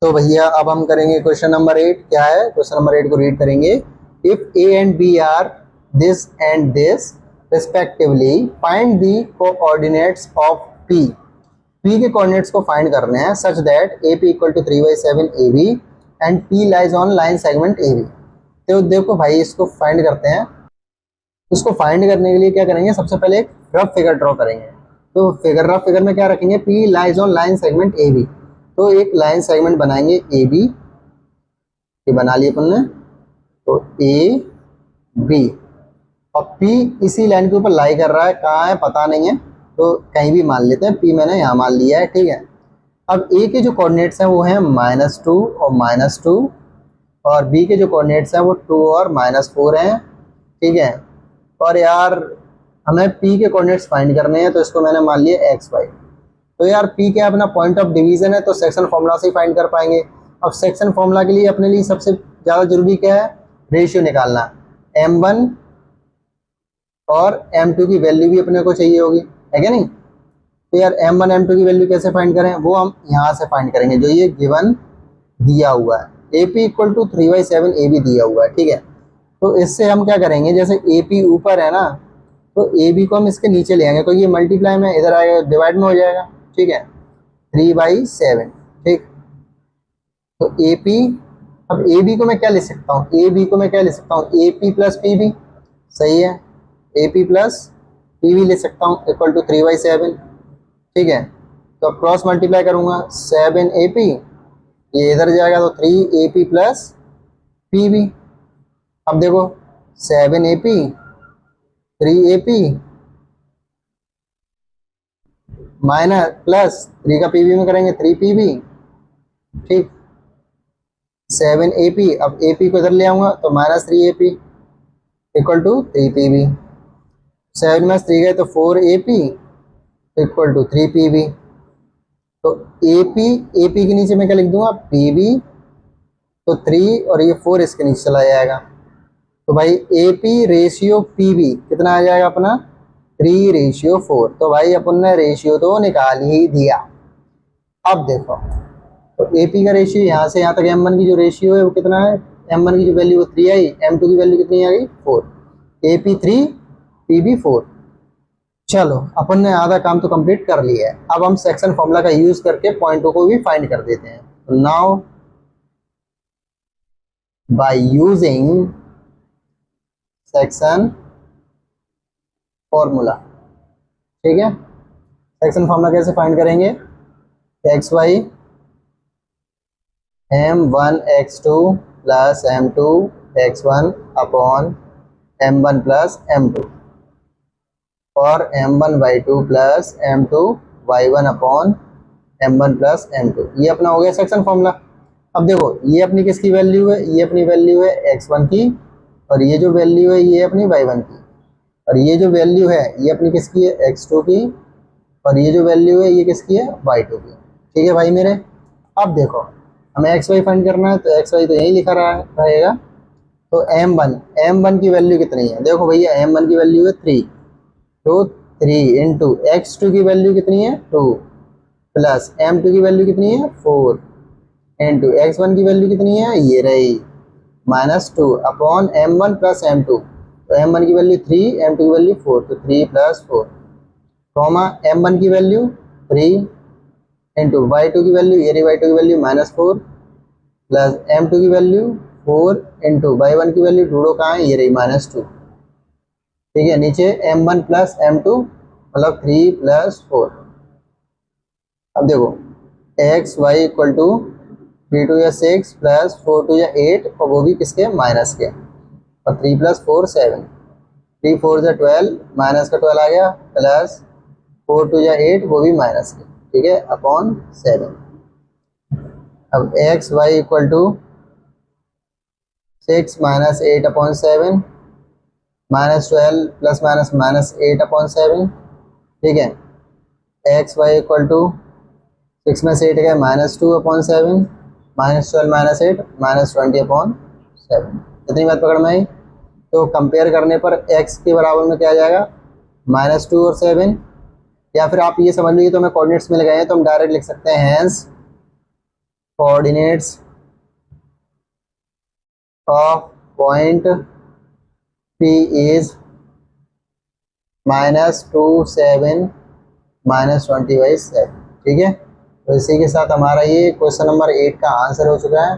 तो भैया अब हम करेंगे क्वेश्चन नंबर 8। क्या है क्वेश्चन नंबर 8 को रीड करेंगे। If A and B are this and this respectively find the coordinates of P. P के कोऑर्डिनेट्स को फाइंड करने हैं such that A P equal to 3/7 A B and P lies on line segment A B. तो देखो भाई इसको find करते हैं। उसको फाइंड करने के लिए क्या करेंगे, सबसे पहले एक रफ फिगर ड्रॉ करेंगे। तो रफ फिगर में क्या रखेंगे, P lies on line segment A B. तो एक लाइन सेगमेंट बनाएंगे ए बी, ये बना लिए अपन ने। तो ए बी और पी इसी लाइन के ऊपर लाई कर रहा है, कहाँ है पता नहीं है, तो कहीं भी मान लेते हैं। पी मैंने यहाँ मान लिया है, ठीक है। अब ए के जो कोऑर्डिनेट्स हैं वो हैं -2 और -2, और बी के जो कोऑर्डिनेट्स हैं वो 2 और -4 हैं, ठीक है। और यार हमें पी के कोऑर्डिनेट्स फाइंड करने हैं, तो इसको मैंने मान लिया एक्स वाई। तो यार पी क्या अपना पॉइंट ऑफ डिवीजन है, तो सेक्शन फॉर्मूला से ही फाइंड कर पाएंगे। अब सेक्शन फॉर्मूला के लिए अपने लिए सबसे ज़्यादा जरूरी क्या है, रेशियो निकालना। m1 और m2 की वैल्यू भी अपने को चाहिए होगी, है क्या नहीं। तो यार m1 m2 की वैल्यू कैसे फाइंड करें, वो हम यहाँ से फाइंड करेंगे, जो ये गिवन दिया हुआ है। A P equal to 3/7 A B दिया हुआ है, ठीक है। तो इससे हम क्या करेंगे, जैसे ए पी ऊपर है ना, तो ए बी को हम इसके नीचे ले आएंगे, तो ये मल्टीप्लाई में इधर आएगा, डिवाइड में हो जाएगा, ठीक है। 3/7, ठीक। तो ए पी, अब ए बी को मैं क्या लिख सकता हूँ, ए बी को मैं क्या लिख सकता हूँ, A P plus P B, सही है। A P plus P B लिख सकता हूँ इक्वल टू 3/7, ठीक है। तो अब क्रॉस मल्टीप्लाई करूंगा, 7 ए पी, ये इधर जाएगा तो 3 A P plus P B. अब देखो 7 A P 3 A P minus plus 3 का पी बी में करेंगे 3 पी बी, ठीक। 7 ए पी, अब ए पी को इधर ले आऊंगा तो -3 A P equal to 3 P B. 7 में 3 गए तो 4 A P equal to 3 P B. तो ए पी के नीचे मैं क्या लिख दूंगा, पी बी, तो 3 और ये 4 इसके नीचे चला जाएगा। तो भाई A P ratio P B कितना आ जाएगा अपना, 3/4। तो भाई अपन ने रेशियो तो निकाल ही दिया। अब देखो, तो ए पी का रेशियो यहाँ से यहाँ तक m1 की जो रेशियो है वो कितना है, m1 की जो वैल्यू वो 3 आई, m2 की वैल्यू कितनी आ गई 4, ए पी 3 पी बी 4। चलो अपन ने आधा काम तो कंप्लीट कर लिया है। अब हम सेक्शन फॉर्मूला का यूज करके पॉइंटों को भी फाइंड कर देते हैं। तो now by using section formula, ठीक है। सेक्शन फॉर्मूला कैसे फाइंड करेंगे, X Y m1 x2 plus m2 x1 upon m1 plus m2 और m1y2 plus m2 y1 upon m1 plus m2, ये अपना हो गया सेक्शन फॉर्मूला। अब देखो ये अपनी किसकी वैल्यू है, ये अपनी वैल्यू है x1 की, और ये जो वैल्यू है ये अपनी y1 की, और ये जो वैल्यू है ये अपनी किसकी है x2 की, और ये जो वैल्यू है ये किसकी है y2 की, ठीक है भाई मेरे। अब देखो हमें एक्स वाई फाइंड करना है, तो एक्स वाई तो यही लिखा रहेगा। तो m1 की वैल्यू कितनी है, देखो भैया m1 की वैल्यू है 3, तो 3 इंटू x2 की वैल्यू कितनी है 2, प्लस m2 की वैल्यू कितनी है 4, इंटू x1 की वैल्यू कितनी है ये रही -2 अपॉन m1 प्लस m2। तो m1 की वैल्यू 3, m2 की वैल्यू 4, तो 3 + 4, कॉमा m1 की वैल्यू 3 इंटू y2 की वैल्यू, ये रही y2 की वैल्यू -4, प्लस m2 की वैल्यू 4 इंटू y1 की वैल्यू ढूंढो कहाँ है, ये रही -2, ठीक है। नीचे m1 प्लस m2 मतलब 3 + 4। अब देखो एक्स वाई इक्वल टू 3 2 या 6 प्लस 4 2 या 8, और वो भी किसके माइनस के, और 3 + 4 7, 3 4 या 12, माइनस का 12 आ गया, प्लस 4 2 या 8 वो भी माइनस के, ठीक है, अपॉन 7। अब X Y equal to 6 - 8 upon 7, -12 plus minus -8/7, ठीक है। एक्स वाई इक्वल टू 6 में से 8 गए -2/7, -12 - 8 -20/7। इतनी बात पकड़ में आई। तो कंपेयर करने पर x के बराबर में क्या आ जाएगा, -2 और 7, या फिर आप ये समझ लीजिए तो हमें कोऑर्डिनेट्स मिल गए हैं, तो हम डायरेक्ट लिख सकते हैं hence coordinates of point P is -27 -20/7। ठीक है, तो इसी के साथ हमारा ये क्वेश्चन नंबर 8 का आंसर हो चुका है।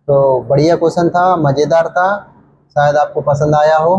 तो बढ़िया क्वेश्चन था, मज़ेदार था, शायद आपको पसंद आया हो।